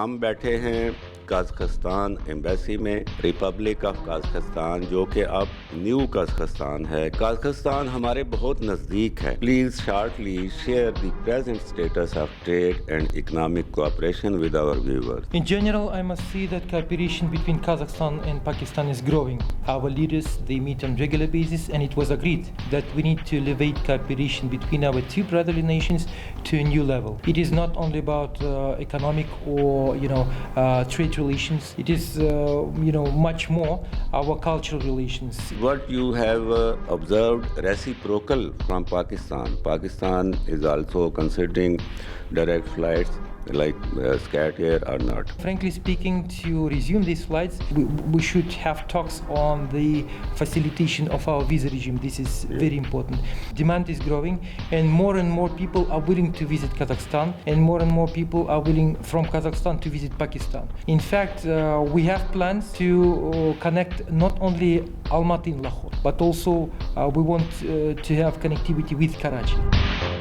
हम बैठे हैं कज़ाकिस्तान एम्बेसी में, रिपब्लिक ऑफ कज़ाकिस्तान, जो कि अब न्यू कज़ाकिस्तान है। कज़ाकिस्तान हमारे बहुत नज़दीक है। Please shortly share the present status of trade and economic cooperation with our viewers. In general, I must say that cooperation between Kazakhstan and Pakistan is growing. Our leaders, they meet on regular basis, and it was agreed that we need to elevate cooperation between our two brotherly nations to a new level. It is not only about economic or trade relations. It is much more our cultural relations. What you have observed reciprocal from Pakistan. Pakistan is also considering direct flights like Scat Air or not. Frankly speaking, to resume these flights, we should have talks on the facilitation of our visa regime. This is very important. Demand is growing, and more people are willing to visit Kazakhstan, and more people are willing from Kazakhstan to visit Pakistan. In fact, we have plans to connect not only Almaty and Lahore, but also we want to have connectivity with Karachi.